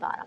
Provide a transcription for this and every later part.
12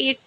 8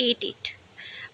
8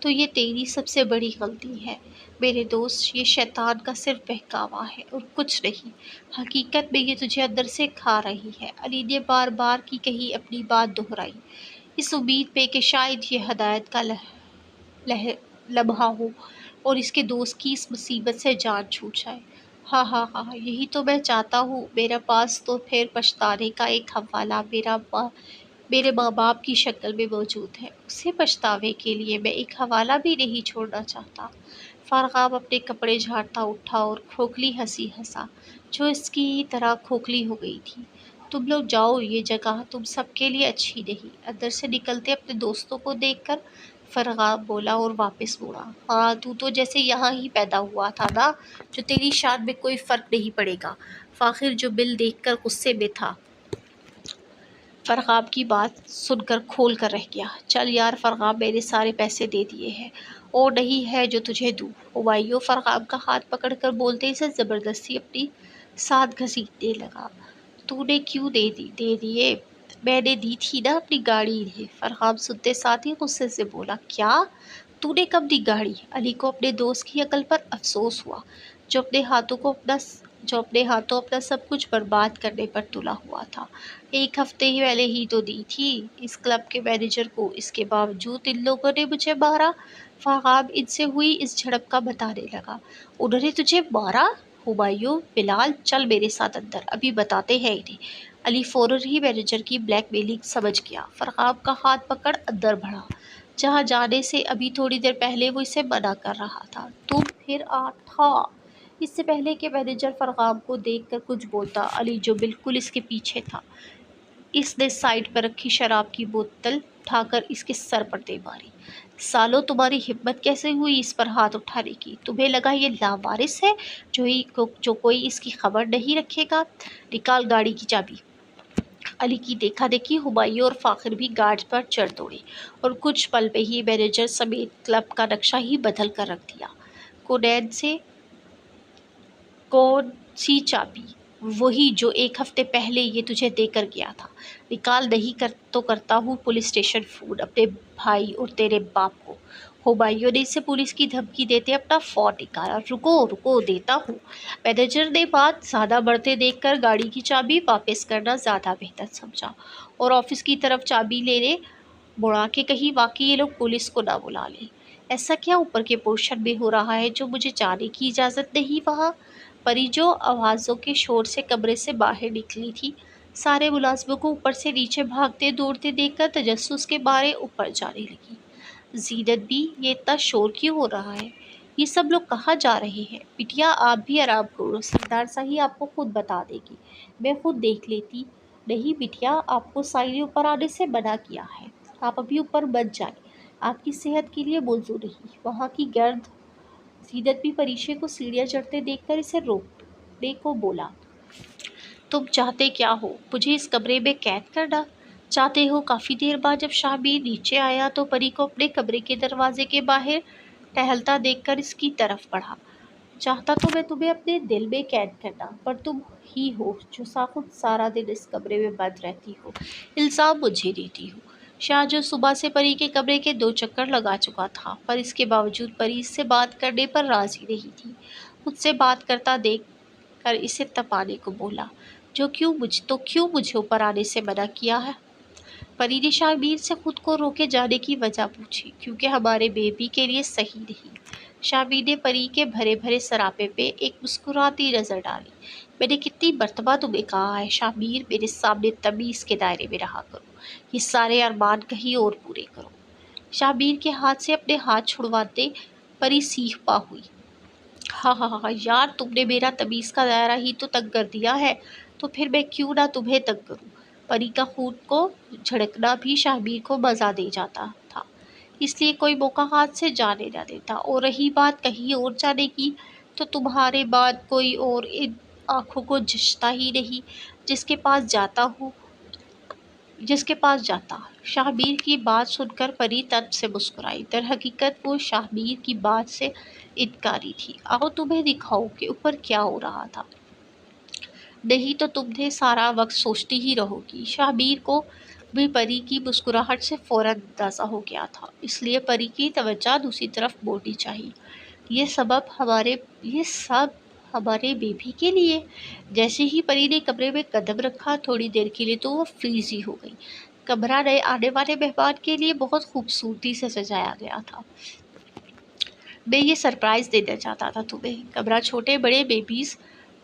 تو یہ تیری سب سے بڑی غلطی ہے میرے دوست، یہ شیطان کا صرف بہکاوا ہے اور کچھ نہیں۔ حقیقت میں یہ تجھے اندر سے کھا رہی ہے۔ علی نے بار بار کی کہی اپنی بات دہرائی، اس امید پہ کہ شاید یہ ہدایت کا لمحہ ہو اور اس کے دوست کی اس مصیبت سے جان چھوٹ جائے۔ ہاں ہاں ہاں، یہی تو میں چاہتا ہوں۔ میرے پاس تو پھر پچھتانے کا ایک حوالہ میرے ماں باپ کی شکل میں موجود ہے، اسے پچھتاوے کے لیے میں ایک حوالہ بھی نہیں چھوڑنا چاہتا۔ فارغاب اپنے کپڑے جھاڑتا اٹھا اور کھوکھلی ہنسی ہنسا جو اس کی طرح کھوکھلی ہو گئی تھی۔ تم لوگ جاؤ، یہ جگہ تم سب کے لیے اچھی نہیں۔ اندر سے نکلتے اپنے دوستوں کو دیکھ کر فرغاب بولا اور واپس مڑا۔ ہاں، تو جیسے یہاں ہی پیدا ہوا تھا نا، جو تیری شان میں کوئی فرق نہیں پڑے گا۔ فاخر جو بل دیکھ کر غصے میں تھا، فرغاب کی بات سن کر کھول کر رہ گیا۔ چل یار فرغاب، میرے سارے پیسے دے دیے ہیں اور نہیں ہے جو تجھے دوں۔ ہمایوں فرغاب کا ہاتھ پکڑ کر بولتے اسے زبردستی اپنی ساتھ گھسیٹنے لگا۔ تو نے کیوں دے دیے؟ میں نے دی تھی نا اپنی گاڑی انہیں۔ فرغاب سنتے ساتھ ہی غصے سے بولا، کیا؟ تو نے کب دی گاڑی؟ علی کو اپنے دوست کی عقل پر افسوس ہوا جو اپنے ہاتھوں اپنا سب کچھ برباد کرنے پر تلا ہوا تھا۔ ایک ہفتے پہلے ہی تو دی تھی اس کلب کے مینیجر کو، اس کے باوجود ان لوگوں نے مجھے مارا۔ فرغاب ان سے ہوئی اس جھڑپ کا بتانے لگا۔ انہوں نے تجھے مارا؟ ہمایوں، بلال چل میرے ساتھ اندر، ابھی بتاتے ہیں انہیں۔ علی فوراً ہی مینیجر کی بلیک میلنگ سمجھ گیا۔ فرغاب کا ہاتھ پکڑ اندر بڑھا جہاں جانے سے ابھی تھوڑی دیر پہلے وہ اسے منع کر رہا تھا۔ تم پھر تھا۔ اس سے پہلے کہ مینیجر فرغاب کو دیکھ کر کچھ بولتا، علی جو بالکل اس کے پیچھے تھا، اس نے سائڈ پر رکھی شراب کی بوتل اٹھا کر اس کے سر پر دے ماری۔ سالو، تمہاری ہمت کیسے ہوئی اس پر ہاتھ اٹھانے کی؟ تمہیں لگا یہ لاوارث ہے جو کوئی اس کی خبر نہیں رکھے گا؟ نکال گاڑی کی چابی۔ علی کی دیکھا دیکھی ہمایوں اور فاخر بھی گارڈ پر چڑھ دوڑے اور کچھ پل میں ہی مینیجر سمیت کلب کا نقشہ ہی بدل کر رکھ دیا۔ کون سی چابی؟ وہی جو ایک ہفتے پہلے یہ تجھے دے کر گیا تھا۔ نکال، نہیں تو کرتا ہوں پولیس اسٹیشن فون اپنے بھائی اور تیرے باپ کو۔ ہمایوں نے اسے پولیس کی دھمکی دیتے اپنا فون نکالا۔ رکو دیتا ہوں۔ مینیجر نے بات زیادہ بڑھتے دیکھ کر گاڑی کی چابی واپس کرنا زیادہ بہتر سمجھا اور آفس کی طرف چابی لینے مڑا کہ کہیں واقعی یہ لوگ پولیس کو نہ بلا لیں۔ ایسا کیا اوپر کے پورشن میں ہو رہا ہے جو مجھے جانے کی اجازت نہیں وہاں؟ پری جو آوازوں کے شور سے کمرے سے باہر نکلی تھی، سارے ملازموں کو اوپر سے نیچے بھاگتے دوڑتے دیکھ کر تجسس کے مارے اوپر جانے لگی۔ زینت بھی، یہ اتنا شور کیوں ہو رہا ہے؟ یہ سب لوگ کہاں جا رہے ہیں؟ بٹیا آپ بھی آرام کرو، سردار صاحب آپ کو خود بتا دے گی، میں خود دیکھ لیتی۔ نہیں بٹیا، آپ کو سائیں نے اوپر آنے سے منع کیا ہے، آپ ابھی اوپر مت جائیں، آپ کی صحت کے لیے موزوں نہیں وہاں کی گرد۔ زینت بھی پریشے کو سیڑھیاں چڑھتے دیکھ کر اسے روکنے کو بولا۔ تم چاہتے کیا ہو؟ مجھے اس کمرے میں قید کرنا چاہتے ہو؟ کافی دیر بعد جب شاہبیر نیچے آیا تو پری کو اپنے کمرے کے دروازے کے باہر ٹہلتا دیکھ کر اس کی طرف بڑھا۔ چاہتا تو میں تمہیں اپنے دل میں قید کرنا، پر تم ہی ہو جو خود سارا دن اس کمرے میں بند رہتی ہو، الزام مجھے دیتی ہو۔ شاہ جو صبح سے پری کے کمرے کے 2 چکر لگا چکا تھا، پر اس کے باوجود پری اس سے بات کرنے پر راضی نہیں تھی، مجھ سے بات کرتا دیکھ کر اسے تپانے کو بولا۔ کیوں مجھے اوپر آنے سے منع کیا ہے؟ پری نے شاہبیر سے خود کو روکے جانے کی وجہ پوچھی۔ کیونکہ ہمارے بیبی کے لیے صحیح نہیں۔ شاہبیر نے پری کے بھرے بھرے سراپے پہ ایک مسکراتی نظر ڈالی۔ میں نے کتنی مرتبہ تمہیں کہا ہے شاہبیر، میرے سامنے تمیز کے دائرے میں رہا کرو، یہ سارے ارمان کہیں اور پورے کرو۔ شاہبیر کے ہاتھ سے اپنے ہاتھ چھڑواتے پری سیخ پا ہوئی۔ ہاں یار، تم نے میرا تمیز کا دائرہ ہی تو تنگ کر دیا ہے، تو پھر میں کیوں نہ تمہیں تنگ کروں؟ پری کا خون کو جھڑکنا بھی شاہبیر کو مزہ دے جاتا تھا، اس لیے کوئی موقع ہاتھ سے جانے نہ دیتا۔ اور رہی بات کہیں اور جانے کی، تو تمہارے بعد کوئی اور ان آنکھوں کو جچتا ہی نہیں جس کے پاس جاتا۔ شاہبیر کی بات سن کر پری تن سے مسکرائی۔ در حقیقت وہ شاہبیر کی بات سے انکاری تھی۔ آؤ تمہیں دکھاؤں کہ اوپر کیا ہو رہا تھا، نہیں تو تمہیں سارا وقت سوچتی ہی رہو گی۔ شاہبیر کو بھی پری کی مسکراہٹ سے فوراً اندازہ ہو گیا تھا، اس لیے پری کی توجہ دوسری طرف موڑنی چاہیے۔ یہ سب ہمارے بیبی کے لیے۔ جیسے ہی پری نے کمرے میں قدم رکھا، تھوڑی دیر کے لیے تو وہ فریز ہی ہو گئی۔ کمرہ نئے آنے والے مہمان کے لیے بہت خوبصورتی سے سجایا گیا تھا۔ میں یہ سرپرائز دینا چاہتا تھا تمہیں۔ کمرہ چھوٹے بڑے بیبیز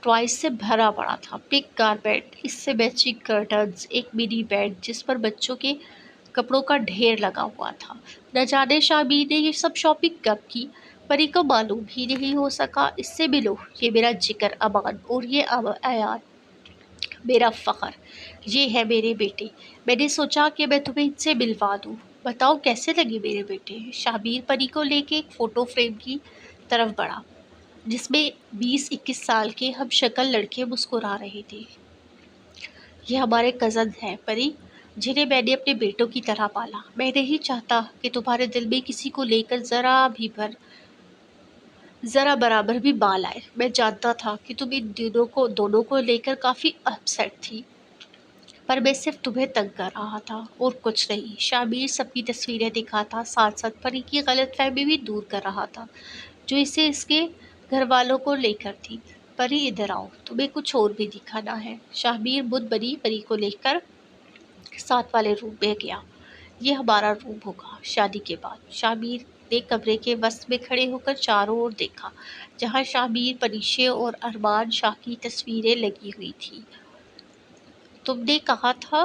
ٹوائز سے بھرا پڑا تھا، پنک کارپیٹ، اس سے میچنگ کرٹنز، ایک منی بیڈ جس پر بچوں کے کپڑوں کا ڈھیر لگا ہوا تھا۔ نہ جانے شابیر نے یہ سب شاپنگ کب کی، پری کو معلوم ہی نہیں ہو سکا۔ اس سے ملو، یہ میرا جگر امان، اور یہ ایان، میرا فخر، یہ ہے میرے بیٹے۔ میں نے سوچا کہ میں تمہیں ان سے ملوا دوں۔ بتاؤ کیسے لگے میرے بیٹے؟ شابیر پری کو لے کے ایک فوٹو فریم کی طرف بڑھا جس میں 20-21 سال کے ہم شکل لڑکے مسکرا رہے تھے۔ یہ ہمارے کزن ہیں پری، جنہیں میں نے اپنے بیٹوں کی طرح پالا۔ میں نہیں چاہتا کہ تمہارے دل میں کسی کو لے کر ذرا برابر بھی بال آئے۔ میں جانتا تھا کہ تم ان دونوں کو لے کر کافی اپسیٹ تھی، پر میں صرف تمہیں تنگ کر رہا تھا اور کچھ نہیں۔ شابیر سب کی تصویریں دکھاتا، ساتھ ساتھ پری کی غلط فہمی بھی دور کر رہا تھا جو اسے اس کے گھر والوں کو لے کر تھی۔ پری ادھر آؤ، تمہیں کچھ اور بھی دکھانا ہے۔ شابیر بدھ بنی پری کو لے کر ساتھ والے روم میں گیا۔ یہ ہمارا روم ہوگا شادی کے بعد۔ شابیر نے کمرے کے وسط میں کھڑے ہو کر چاروں اور دیکھا، جہاں شابیر، پریشے اور ارمان شاہ کی تصویریں لگی ہوئی تھیں۔ تم نے کہا تھا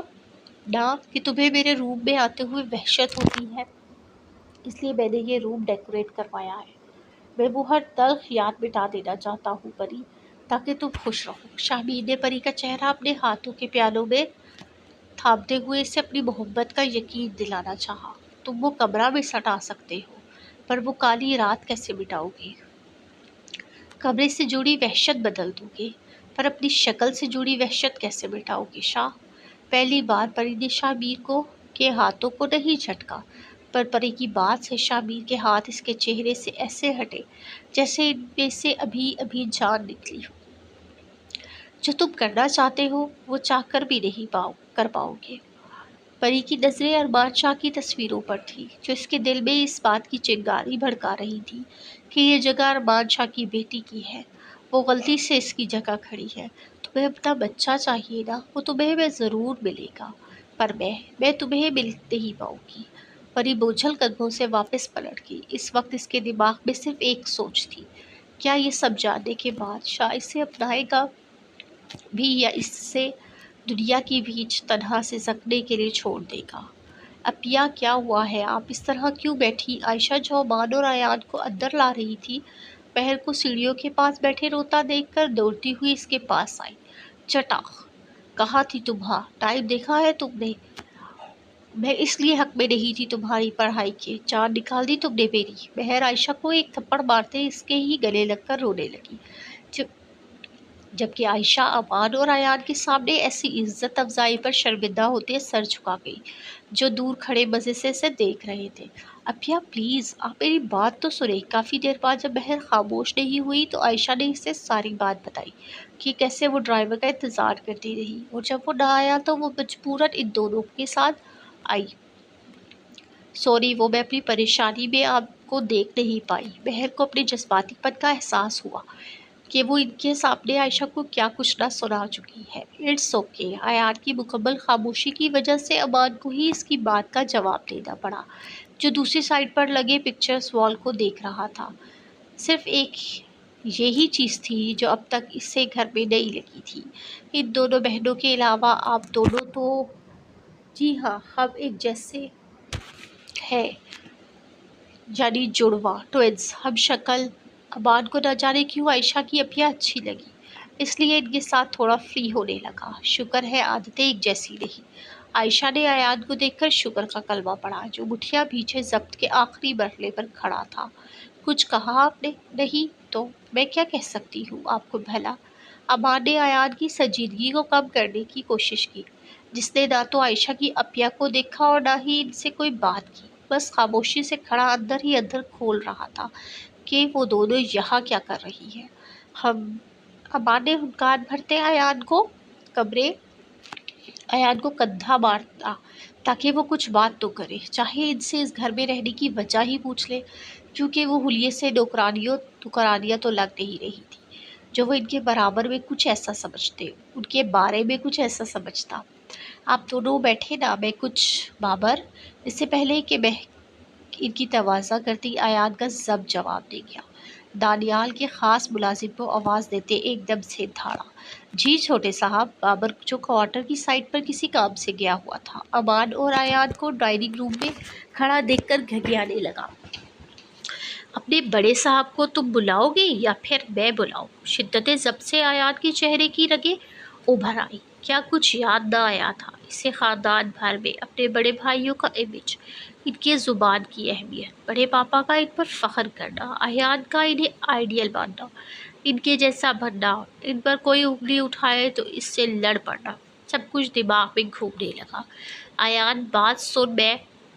نا کہ تمہیں میرے روم میں آتے ہوئے وحشت ہوتی ہے، اس لیے میں نے یہ روم ڈیکوریٹ کروایا ہے۔ میں وہ ہر تلخ یاد مٹا دینا چاہتا ہوں پری، تاکہ تم خوش رہو۔ شابیر نے پری کا چہرہ اپنے ہاتھوں کے پیالوں میں تھامتے ہوئے اسے اپنی محبت کا یقین دلانا چاہا۔ تم وہ کمرہ میں سٹا سکتے ہو، پر وہ کالی رات کیسے مٹاؤ گے؟ کمرے سے جڑی وحشت بدل دو گے، پر اپنی شکل سے جڑی وحشت کیسے مٹاؤ گے شاہ؟ پہلی بار پری نے شابیر کے ہاتھوں کو نہیں جھٹکا، پر پری کی بات سے شابیر کے ہاتھ اس کے چہرے سے ایسے ہٹے جیسے ان میں سے ابھی ابھی جان نکلی ہو۔ جو تم کرنا چاہتے ہو وہ چاہ کر بھی نہیں کر پاؤ گے۔ پری کی نظریں ارمان شاہ کی تصویروں پر تھی، جو اس کے دل میں اس بات کی چنگاری بھڑکا رہی تھی کہ یہ جگہ ارمان شاہ کی بیٹی کی ہے، وہ غلطی سے اس کی جگہ کھڑی ہے۔ تمہیں اپنا بچہ چاہیے نا، وہ تمہیں میں ضرور ملے گا، پر میں تمہیں مل نہیں پاؤں گی۔ پری بوجھل قدموں سے واپس پلٹ گئی۔ اس وقت اس کے دماغ میں صرف ایک سوچ تھی، کیا یہ سب جاننے کے بعد شاہ اسے اپنائے گا بھی، یا اسے دنیا کی بیچ تنہا سے سکنے کے لیے چھوڑ دے گا؟ اپیا کیا ہوا ہے؟ آپ اس طرح کیوں بیٹھی؟ عائشہ جو امان اور ایان کو اندر لا رہی تھی، بہر کو سیڑھیوں کے پاس بیٹھے روتا دیکھ کر دوڑتی ہوئی اس کے پاس آئی۔ چٹاخ! کہاں تھی تمہاں؟ ٹائم دیکھا ہے تم نے؟ میں اس لیے حق میں نہیں تھی تمہاری پڑھائی کے، جان نکال دی تم نے میری۔ بہر عائشہ کو ایک تھپڑ مارتے اس کے ہی گلے لگ کر رونے لگی، جبکہ عائشہ امان اور ایان کے سامنے ایسی عزت افزائی پر شرمندہ ہوتے سر جھکا گئی جو دور کھڑے مزے سے اسے دیکھ رہے تھے۔ اپیا پلیز آپ میری بات تو سنیں۔ کافی دیر بعد جب بہر خاموش نہیں ہوئی تو عائشہ نے اسے ساری بات بتائی کہ کیسے وہ ڈرائیور کا انتظار کرتی رہی، اور جب وہ نہ آیا تو وہ مجبوراً ان دونوں کے ساتھ آئی۔ سوری، وہ میں اپنی پریشانی میں آپ کو دیکھ نہیں پائی۔ بہر کو اپنے جذباتی پن کا احساس ہوا کہ وہ ان کے سامنے عائشہ کو کیا کچھ نہ سنا چکی ہے۔ It's okay. ایان کی مکمل خاموشی کی وجہ سے امان کو ہی اس کی بات کا جواب دینا پڑا، جو دوسری سائڈ پر لگے پکچرز وال کو دیکھ رہا تھا۔ صرف ایک یہی چیز تھی جو اب تک اسے گھر میں نہیں لگی تھی، ان دونوں بہنوں کے علاوہ آپ دونوں تو جی ہاں ہم ایک جیسے ہیں، یعنی جڑواں، ٹوئنز، ہم شکل۔ امان کو نہ جانے کیوں عائشہ کی اپیا اچھی لگی، اس لیے ان کے ساتھ تھوڑا فری ہونے لگا۔ شکر ہے عادتیں ایک جیسی نہیں۔ عائشہ نے ایان کو دیکھ کر شکر کا کلمہ پڑھا، جو مٹھیاں پیچھے ضبط کے آخری مرحلے پر کھڑا تھا۔ کچھ کہا آپ نے؟ نہیں تو میں کیا کہہ سکتی ہوں آپ کو بھلا؟ امان نے ایان کی سنجیدگی کو کم کرنے کی کوشش کی، جس نے نہ تو عائشہ کی اپیا کو دیکھا اور نہ ہی ان سے کوئی بات کی، بس خاموشی سے کھڑا اندر ہی اندر کھول رہا تھا کہ وہ دونوں یہاں کیا کر رہی ہیں۔ امان نے ہنکار بھرتے ایان کو کندھا مارتا تاکہ وہ کچھ بات تو کرے، چاہے ان سے اس گھر میں رہنے کی وجہ ہی پوچھ لے، کیونکہ وہ حلیے سے نوکرانیاں تو لگ نہیں رہی تھی جو وہ ان کے برابر میں کچھ ایسا سمجھتے، ان کے بارے میں کچھ ایسا سمجھتا۔ آپ دونوں بیٹھے نا، میں کچھ بابر، اس سے پہلے کہ میں ان کی توازہ کرتی، ایان کا ضبط جواب دے گیا۔ دانیال کے خاص ملازم کو آواز دیتے ایک دم سے دھاڑا۔ جی چھوٹے صاحب۔ بابر جو کوارٹر کی سائٹ پر کسی کام سے گیا ہوا تھا، امان اور ایان کو ڈائننگ روم میں کھڑا دیکھ کر گھگیانے لگا۔ اپنے بڑے صاحب کو تم بلاؤ گے یا پھر میں بلاؤں؟ شدت ضبط سے ایان کے چہرے کی رگیں ابھر آئی۔ کیا کچھ یاد نہ آیا تھا اسے خاندان بھر میں اپنے بڑے بھائیوں کا امیج، ان کی زبان کی اہمیت، بڑے پاپا کا ان پر فخر کرنا، ایان کا انہیں آئیڈیل ماننا، ان کے جیسا بننا، ان پر کوئی انگلی اٹھائے تو اس سے لڑ پڑنا، سب کچھ دماغ میں گھومنے لگا۔ ایان بات سن،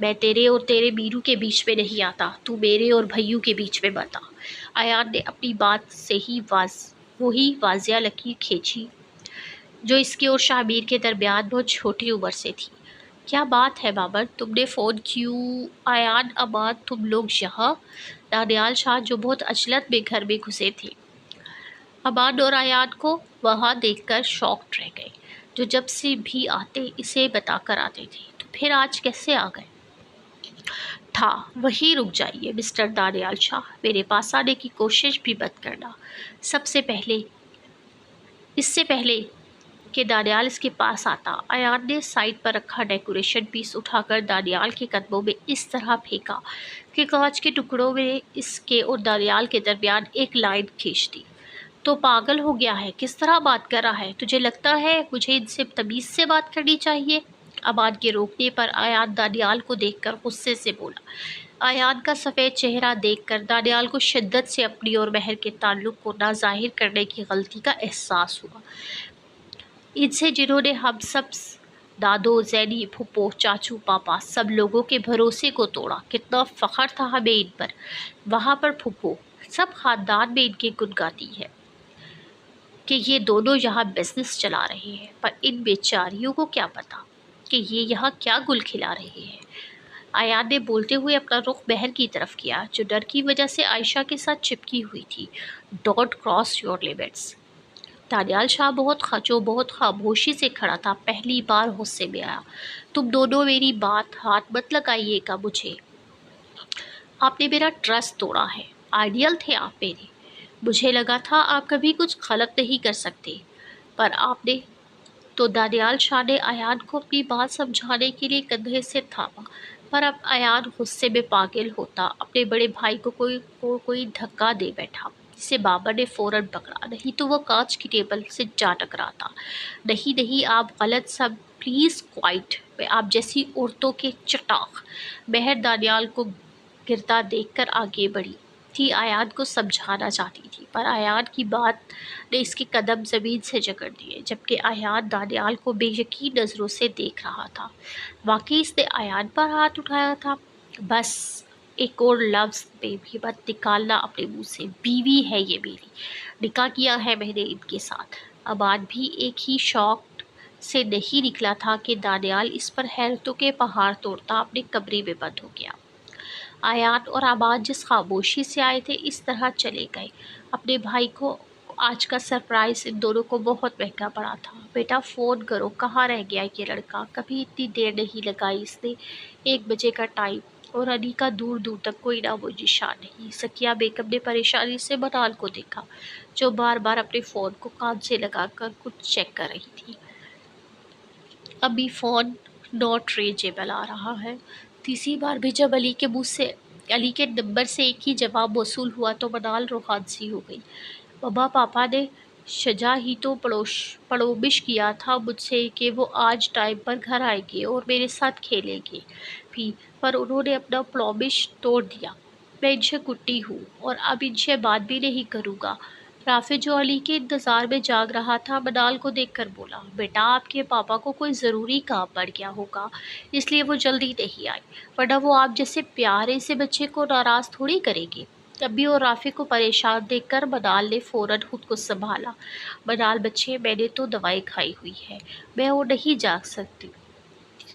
میں تیرے اور تیرے میرو کے بیچ میں نہیں آتا، تو میرے اور بھائیوں کے بیچ میں بتا۔ ایان نے اپنی بات سے ہی وہی واضح لکیر کھینچی جو اس کے اور شاہمیر کے درمیان بہت چھوٹی عمر سے تھی۔ کیا بات ہے بابر، تم نے فون کیوں؟ ایان، امان، تم لوگ یہاں؟ دانیال شاہ جو بہت عجلت میں گھر میں گھسے تھے، امان اور ایان کو وہاں دیکھ کر شاکڈ رہ گئے، جو جب سے بھی آتے اسے بتا کر آتے تھے۔ تو پھر آج کیسے آ گئے؟ تھا وہیں رک جائیے مسٹر دانیال شاہ، میرے پاس آنے کی کوشش بھی مت کرنا۔ اس سے پہلے کہ دانیال اس کے پاس آتا، ایان نے سائڈ پر رکھا ڈیکوریشن پیس اٹھا کر دانیال کے قدموں میں اس طرح پھینکا کہ کانچ کے ٹکڑوں میں اس کے اور دانیال کے درمیان ایک لائن کھینچ دی۔ تو پاگل ہو گیا ہے؟ کس طرح بات کر رہا ہے؟ تجھے لگتا ہے مجھے ان سے تمیز سے بات کرنی چاہیے؟ امان کے روکنے پر ایان دانیال کو دیکھ کر غصے سے بولا۔ ایان کا سفید چہرہ دیکھ کر دانیال کو شدت سے اپنی اور مہر کے تعلق کو ناظاہر کرنے کی غلطی کا احساس ہوا۔ ان سے جنہوں نے ہم سب دادو، زینی، پھپھو، چاچو، پاپا، سب لوگوں کے بھروسے کو توڑا، کتنا فخر تھا ہمیں ان پر۔ وہاں پر پھپھو سب خاندان میں ان کے گن گاتی ہے کہ یہ دونوں یہاں بزنس چلا رہے ہیں، پر ان بیچاریوں کو کیا پتا کہ یہ یہاں کیا گل کھلا رہے ہیں۔ ایان نے بولتے ہوئے اپنا رخ بہن کی طرف کیا جو ڈر کی وجہ سے عائشہ کے ساتھ چپکی ہوئی تھی۔ Don't cross your limits. Daniyal Shah بہت خاموشی سے کھڑا تھا، پہلی بار غصے میں آیا۔ تم دونوں میری بات ہاتھ مت لگائیے گا مجھے، آپ نے میرا ٹرسٹ توڑا ہے۔ آئیڈیل تھے آپ میرے، مجھے لگا تھا آپ کبھی کچھ غلط نہیں کر سکتے، پر آپ نے تو دانیال شاہ نے ایان کو اپنی بات سمجھانے کے لیے کندھے سے تھاما، پر اب ایان غصے میں پاگل ہوتا اپنے بڑے بھائی کو کوئی دھکا دے بیٹھا، جسے بابا نے فوراً پکڑا، نہیں تو وہ کانچ کی ٹیبل سے جا ٹکراتا۔ نہیں آپ غلط، سب پلیز کوائٹ، میں آپ جیسی عورتوں کے چٹاق۔ مہر دانیال کو گرتا دیکھ کر آگے بڑھی تھی، ایان کو سمجھانا چاہتی تھی، پر ایان کی بات نے اس کے قدم زمین سے جکڑ دیے، جبکہ ایان دانیال کو بے یقین نظروں سے دیکھ رہا تھا۔ واقعی اس نے ایان پر ہاتھ اٹھایا تھا؟ بس ایک اور لفظ بھی مت نکالنا اپنے منہ سے، بیوی ہے یہ میری، نکاح کیا ہے میں نے ان کے ساتھ۔ امان بھی ایک ہی شوق سے نہیں نکلا تھا کہ دانیال اس پر حیرتوں کے پہاڑ توڑتا اپنے کمرے میں بند ہو گیا۔ ایان اور امان جس خاموشی سے آئے تھے اس طرح چلے گئے۔ اپنے بھائی کو آج کا سرپرائز ان دونوں کو بہت مہنگا پڑا تھا۔ بیٹا فون کرو، کہاں رہ گیا یہ لڑکا؟ کبھی اتنی دیر نہیں لگائی اس نے، 1 بجے کا ٹائم، اور علی کا دور دور تک کوئی نام و نشان نہیں۔ سکیہ بیگم نے پریشانی سے منال کو دیکھا جو بار بار اپنے فون کو کان سے لگا کر کچھ چیک کر رہی تھی۔ ابھی فون ناٹ ریچیبل آ رہا ہے۔ تیسری بار بھی جب علی کے نمبر سے ایک ہی جواب موصول ہوا تو منال روحان سی ہو گئی۔ مما پاپا نے شجا ہی تو پڑوبش کیا تھا مجھ سے کہ وہ آج ٹائم پر گھر آئیں گے اور میرے ساتھ کھیلیں گے بھی، پر انہوں نے اپنا پرومس توڑ دیا۔ میں ان سے کٹی ہوں اور اب ان سے بات بھی نہیں کروں گا۔ رافع جو علی کے انتظار میں جاگ رہا تھا منال کو دیکھ کر بولا، بیٹا آپ کے پاپا کو کوئی ضروری کام پڑ گیا ہوگا اس لیے وہ جلدی نہیں آئے، ورنہ وہ آپ جیسے پیارے سے بچے کو ناراض تھوڑی کریں گے۔ ابھی اور رافع کو پریشان دیکھ کر منال نے فوراً خود کو سنبھالا۔ منال بچے، میں نے تو دوائی کھائی ہوئی ہے، میں اور نہیں جاگ سکتی،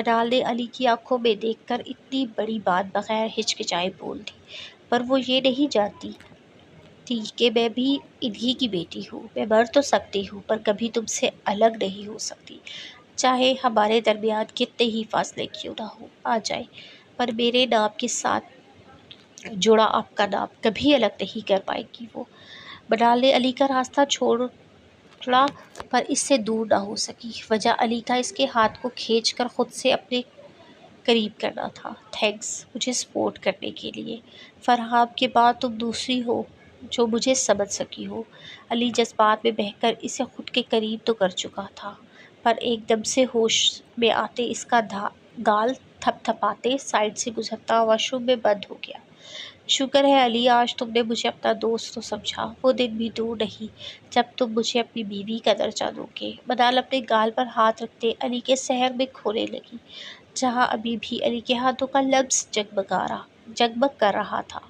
منال نے علی کی آنکھوں میں دیکھ کر اتنی بڑی بات بغیر ہچکچائے بول دی، پر وہ یہ نہیں جانتی تھی کہ میں بھی انہی کی بیٹی ہوں۔ میں مر تو سکتی ہوں پر کبھی تم سے الگ نہیں ہو سکتی، چاہے ہمارے درمیان کتنے ہی فاصلے کیوں نہ ہو آ جائے، پر میرے نام کے ساتھ جڑا آپ کا نام کبھی الگ نہیں کر پائے گی وہ۔ منال نے علی کا راستہ چھوڑا پر اس سے دور نہ ہو سکی، وجہ علی کا اس کے ہاتھ کو کھینچ کر خود سے اپنے قریب کرنا تھا۔ تھینکس مجھے سپورٹ کرنے کے لیے، فرحان کے بعد تم دوسری ہو جو مجھے سمجھ سکی ہو۔ علی جذبات میں بہہ کر اسے خود کے قریب تو کر چکا تھا، پر ایک دم سے ہوش میں آتے اس کا گال تھپ تھپاتے سائڈ سے گزرتا واش روم میں بند ہو گیا۔ شکر ہے علی آج تم نے مجھے اپنا دوست تو سمجھا، وہ دن بھی دور نہیں جب تم مجھے اپنی بیوی کا درجہ دو گے۔ منال اپنے گال پر ہاتھ رکھتے علی کے صحن میں کھونے لگی، جہاں ابھی بھی علی کے ہاتھوں کا لمس جگمگ کر رہا تھا۔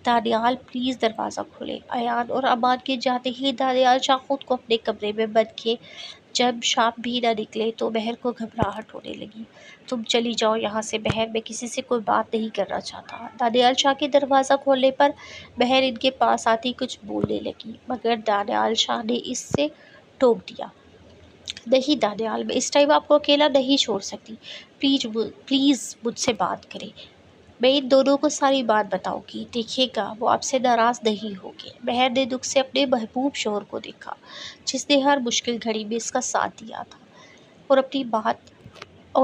دانیال پلیز دروازہ کھولیں۔ ایان اور امان کے جاتے ہی دانیال شاہ خود کو اپنے کمرے میں بند کیے۔ جب شام بھی نہ نکلے تو مہر کو گھبراہٹ ہونے لگی۔ تم چلی جاؤ یہاں سے مہر، میں کسی سے کوئی بات نہیں کرنا چاہتا۔ دانیال شاہ کے دروازہ کھولنے پر مہر ان کے پاس آتی کچھ بولنے لگی، مگر دانیال شاہ نے اس سے ٹوک دیا۔ نہیں دانیال، میں اس ٹائم آپ کو اکیلا نہیں چھوڑ سکتی، پلیز مجھ سے بات کریں، میں ان دونوں کو ساری بات بتاؤں گی، دیکھیے گا وہ آپ سے ناراض نہیں ہوگے۔ مہر نے دکھ سے اپنے محبوب شوہر کو دیکھا، جس نے ہر مشکل گھڑی میں اس کا ساتھ دیا تھا اور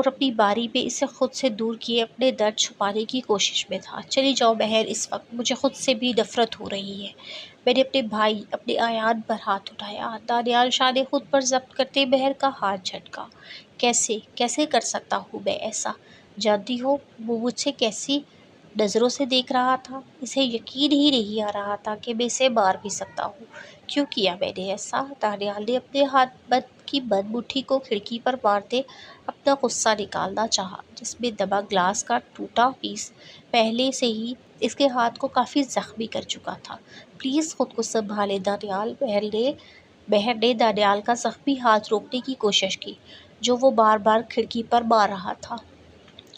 اپنی باری میں اسے خود سے دور کیے اپنے درد چھپانے کی کوشش میں تھا۔ چلی جاؤ مہر، اس وقت مجھے خود سے بھی نفرت ہو رہی ہے۔ میں نے اپنے بھائی، اپنے ایان پر ہاتھ اٹھایا۔ دانیال شاہ نے خود پر ضبط کرتے مہر کا ہاتھ جھٹکا۔ کیسے کر سکتا ہوں میں ایسا؟ جانتی ہو وہ مجھ سے کیسی نظروں سے دیکھ رہا تھا، اسے یقین ہی نہیں آ رہا تھا کہ میں اسے مار بھی سکتا ہوں۔ کیوں کیا میں نے ایسا؟ دانیال نے اپنے ہاتھ کی بند مٹھی کو کھڑکی پر مارتے اپنا غصہ نکالنا چاہا، جس میں دبا گلاس کا ٹوٹا پیس پہلے سے ہی اس کے ہاتھ کو کافی زخمی کر چکا تھا۔ پلیز خود کو سنبھالیں دانیال۔ مہر نے دانیال کا زخمی ہاتھ روکنے کی کوشش کی، جو وہ بار بار کھڑکی پر مار رہا تھا۔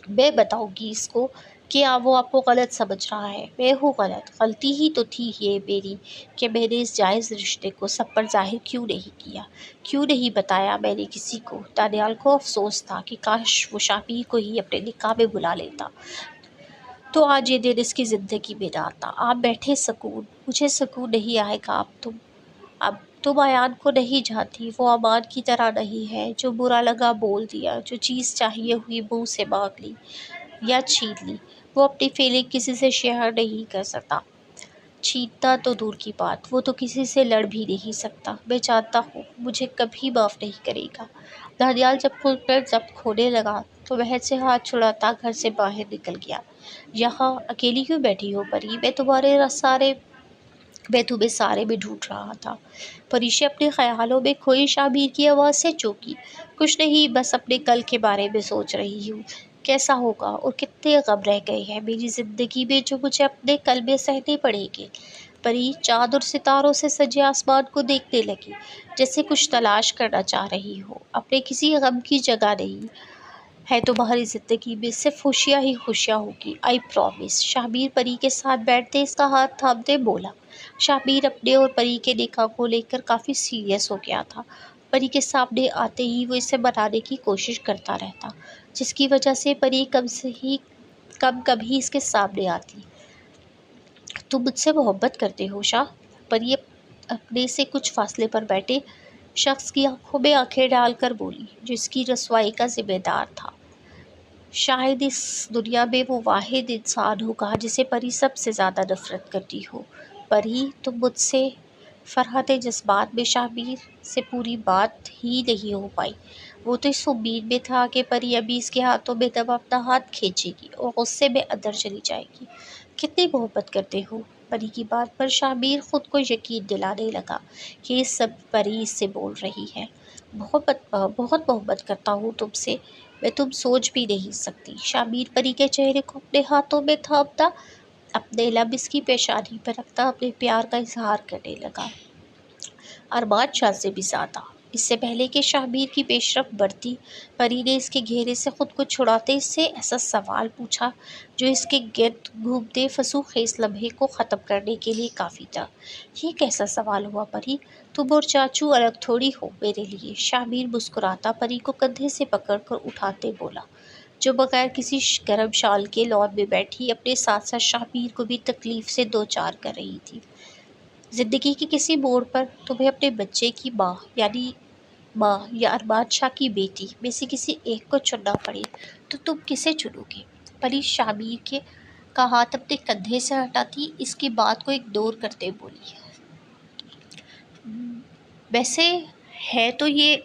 میں بتاؤں گی اس کو کہ وہ آپ کو غلط سمجھ رہا ہے۔ میں ہوں غلط؟ غلطی ہی تو تھی یہ میری کہ میں نے اس جائز رشتے کو سب پر ظاہر کیوں نہیں کیا، کیوں نہیں بتایا میں نے کسی کو۔ دانیال کو افسوس تھا کہ کاش وہ شابیر کو ہی اپنے نکاح میں بلا لیتا تو آج یہ دن اس کی زندگی میں نہ آتا۔ آپ بیٹھے سکون، مجھے سکون نہیں آئے گا اب تم ایان کو نہیں جانتی، وہ امان کی طرح نہیں ہے جو برا لگا بول دیا، جو چیز چاہیے ہوئی منہ سے مانگ لی یا چھین لی۔ وہ اپنی فیلنگ کسی سے شیئر نہیں کر سکتا، چھینتا تو دور کی بات، وہ تو کسی سے لڑ بھی نہیں سکتا۔ میں جانتا ہوں مجھے کبھی معاف نہیں کرے گا۔ دانیال جب خود پر ضبط کھونے لگا تو مہر سے ہاتھ چھڑاتا گھر سے باہر نکل گیا۔ یہاں اکیلی کیوں بیٹھی ہو پری؟ میں تمہیں سارے میں ڈھونڈ رہا تھا۔ پریشا اپنے خیالوں میں کھوئی شابیر کی آواز سے چونکی۔ کچھ نہیں، بس اپنے کل کے بارے میں سوچ رہی ہوں، کیسا ہوگا اور کتنے غم رہ گئے ہیں میری زندگی میں جو مجھے اپنے کل میں سہنے پڑیں گے۔ پری چاند اور ستاروں سے سجے آسمان کو دیکھنے لگی، جیسے کچھ تلاش کرنا چاہ رہی ہو۔ اپنے کسی غم کی جگہ نہیں ہے تمہاری زندگی میں، صرف خوشیاں ہی خوشیاں ہوگی، آئی پرامس۔ شابیر پری کے ساتھ بیٹھتے اس کا ہاتھ تھامتے بولا۔ شابیر اپنے اور پری کے نکاح کو لے کر کافی سیریس ہو گیا تھا۔ پری کے سامنے آتے ہی وہ اسے منانے کی کوشش کرتا رہتا، جس کی وجہ سے پری کم ہی اس کے سامنے آتی۔ تم مجھ سے محبت کرتے ہو شاہ؟ پری اپنے سے کچھ فاصلے پر بیٹھے شخص کی آنکھوں میں آنکھیں ڈال کر بولی، جو اس کی رسوائی کا ذمہ دار تھا۔ شاید اس دنیا میں وہ واحد انسان ہوگا جسے پری سب سے زیادہ نفرت کرتی ہو۔ پری تم مجھ سے؟ فرحت جذبات میں شابیر سے پوری بات ہی نہیں ہو پائی۔ وہ تو اس امید میں تھا کہ پری ابھی اس کے ہاتھوں میں دبا اپنا ہاتھ کھینچے گی اور غصے میں اندر چلی جائے گی۔ کتنی محبت کرتے ہو؟ پری کی بات پر شابیر خود کو یقین دلانے لگا کہ یہ سب پری اس سے بول رہی ہے۔ بہت محبت کرتا ہوں تم سے، میں تم سوچ بھی نہیں سکتی۔ شابیر پری کے چہرے کو اپنے ہاتھوں میں تھامتا، اپنے لب اس کی پیشانی پر رکھتا اپنے پیار کا اظہار کرنے لگا۔ ارمان شاہ سے بھی زیادہ، اس سے پہلے کہ شہبیر کی پیش رفت بڑھتی، پری نے اس کے گھیرے سے خود کو چھڑاتے اس سے ایسا سوال پوچھا جو اس کے گرد گھومتے فسوخیز لمحے کو ختم کرنے کے لیے کافی تھا۔ یہ کیسا سوال ہوا پری؟ تم اور چاچو الگ تھوڑی ہو میرے لیے۔ شہبیر مسکراتا پری کو کندھے سے پکڑ کر اٹھاتے بولا، جو بغیر کسی گرم شال کے لان میں بیٹھی اپنے ساتھ ساتھ شہبیر کو بھی تکلیف سے دوچار کر رہی تھی۔ زندگی کے کسی موڑ پر تمہیں اپنے بچے کی ماں یعنی ماں یا ارمان شاہ کی بیٹی میں سے کسی ایک کو چننا پڑے تو تم کسے چنو گے؟ پری شہبیر کے کا ہاتھ اپنے کندھے سے ہٹاتی اس کی بات کو اگنور کرتے بولی، ویسے ہے تو یہ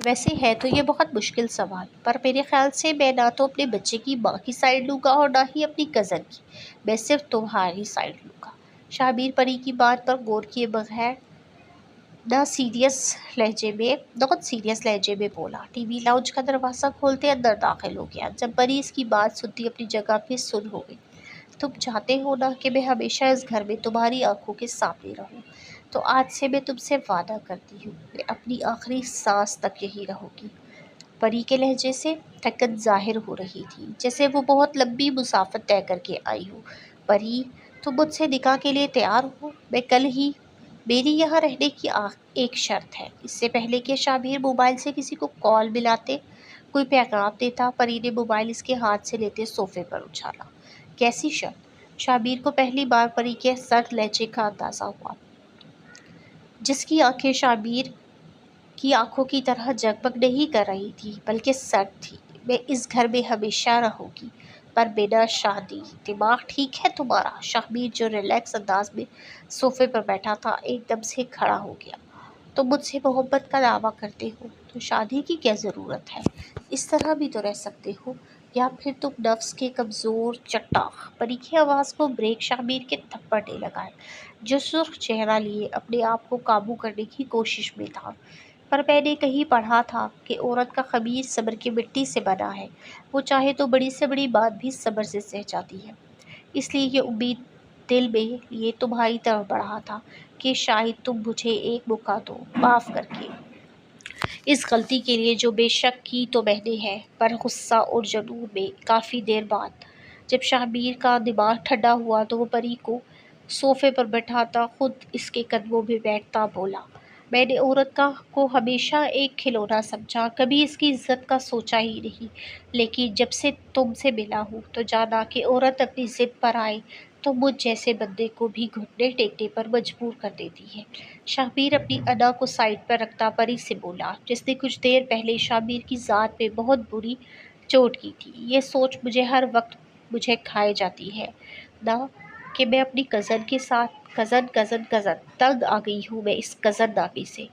ویسے ہے تو یہ بہت مشکل سوال، پر میرے خیال سے میں نہ تو اپنے بچے کی ماں کی سائڈ لوں گا اور نہ ہی اپنی کزن کی، میں صرف تمہاری سائڈ لوں گا۔ شہبیر پری کی بات پر غور کیے بغیر نہت سیریس لہجے میں بولا۔ ٹی وی لاؤنج کا دروازہ کھولتے اندر داخل ہو گیا۔ جب پری اس کی بات سنتی اپنی جگہ پہ سن ہو گئی۔ تم چاہتے ہو نا کہ میں ہمیشہ اس گھر میں تمہاری آنکھوں کے سامنے رہوں، تو آج سے میں تم سے وعدہ کرتی ہوں میں اپنی آخری سانس تک یہی رہوں گی۔ پری کے لہجے سے تھکن ظاہر ہو رہی تھی، جیسے وہ بہت لمبی مسافت طے کر کے آئی ہو۔ پری، تم مجھ سے نکاح کے لیے تیار ہو؟ میری یہاں رہنے کی ایک شرط ہے۔ اس سے پہلے کہ شہبیر موبائل سے کسی کو کال ملاتے کوئی پیغام دیتا، پری نے موبائل اس کے ہاتھ سے لیتے صوفے پر اچھالا۔ کیسی شرط؟ شہبیر کو پہلی بار پری کے سرد لہجے کا اندازہ ہوا، جس کی آنکھیں شہبیر کی آنکھوں کی طرح جگمگ نہیں کر رہی تھی بلکہ سرد تھی۔ میں اس گھر میں ہمیشہ رہوں گی، پر بنا شادی۔ دماغ ٹھیک ہے تمہارا؟ شہبیر جو ریلیکس انداز میں صوفے پر بیٹھا تھا ایک دم سے کھڑا ہو گیا۔ تم مجھ سے محبت کا دعویٰ کرتے ہو تو شادی کی کیا ضرورت ہے؟ اس طرح بھی تو رہ سکتے ہو، یا پھر تم نفس کے کمزور چٹاخ؟ پری کی آواز کو بریک شہبیر کے تھپڑ نے لگائے، جو سرخ چہرہ لیے اپنے آپ کو قابو کرنے کی کوشش میں تھا۔ پر میں نے کہیں پڑھا تھا کہ عورت کا خمیر صبر کی مٹی سے بنا ہے، وہ چاہے تو بڑی سے بڑی بات بھی صبر سے سہ جاتی ہے۔ اس لیے یہ امید دل میں یہ تمہاری طرف بڑھا تھا کہ شاید تم مجھے ایک موقع دو، معاف کر کے اس غلطی کے لیے جو بے شک کی تو میں نے ہے۔ پر غصہ اور جنون میں کافی دیر بعد جب شہبیر کا دماغ ٹھنڈا ہوا تو وہ پری کو صوفے پر بٹھاتا خود اس کے قدموں میں بیٹھتا بولا، میں نے عورت کو ہمیشہ ایک کھلونا سمجھا، کبھی اس کی عزت کا سوچا ہی نہیں، لیکن جب سے تم سے ملا ہوں تو جانا کہ عورت اپنی ضد پر آئے تو مجھ جیسے بندے کو بھی گھٹنے ٹیکنے پر مجبور کر دیتی ہے۔ شہبیر اپنی ادا کو سائڈ پر رکھتا پری سے بولا، جس نے کچھ دیر پہلے شہبیر کی ذات پہ بہت بری چوٹ کی تھی، یہ سوچ مجھے ہر وقت مجھے کھائے جاتی ہے نا کہ میں اپنی کزن کے ساتھ کزن تنگ آ گئی ہوں میں اس کزن نامی سے۔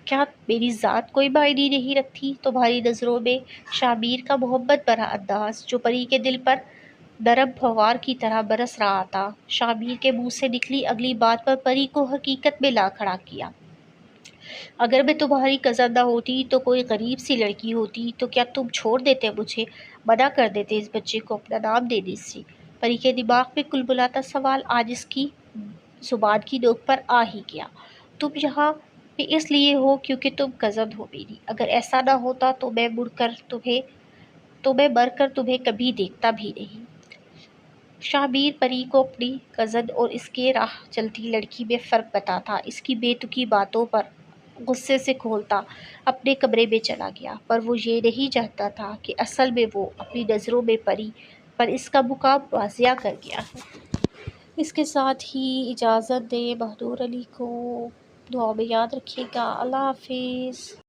کیا میری ذات کوئی معنی نہیں رکھتی تمہاری نظروں میں؟ شہبیر کا محبت بھرا انداز جو پری کے دل پر نرم پھوار کی طرح برس رہا تھا، شہبیر کے منہ سے نکلی اگلی بات پر پری کو حقیقت میں لا کھڑا کیا۔ اگر میں تمہاری کزن نہ ہوتی تو کوئی غریب سی لڑکی ہوتی تو کیا تم چھوڑ دیتے مجھے، منع کر دیتے اس بچے کو اپنا نام دینے سے؟ پری کے دماغ میں کلبلاتا سوال آج اس کی زبان کی نوک پر آ ہی گیا۔ تم یہاں پہ اس لیے ہو کیونکہ تم کزن ہو میری، اگر ایسا نہ ہوتا تو میں مر کر تمہیں کبھی دیکھتا بھی نہیں۔ شہبیر پری کو اپنی کزن اور اس کے راہ چلتی لڑکی میں فرق بتاتا اس کی بے تکی باتوں پر غصے سے کھولتا اپنے کمرے میں چلا گیا، پر وہ یہ نہیں جانتا تھا کہ اصل میں وہ اپنی نظروں میں پری پر اس کا مقام واضح کر گیا ہے۔ اس کے ساتھ ہی اجازت دیں، بہادر علی کو دعا میں یاد رکھیے گا۔ اللہ حافظ۔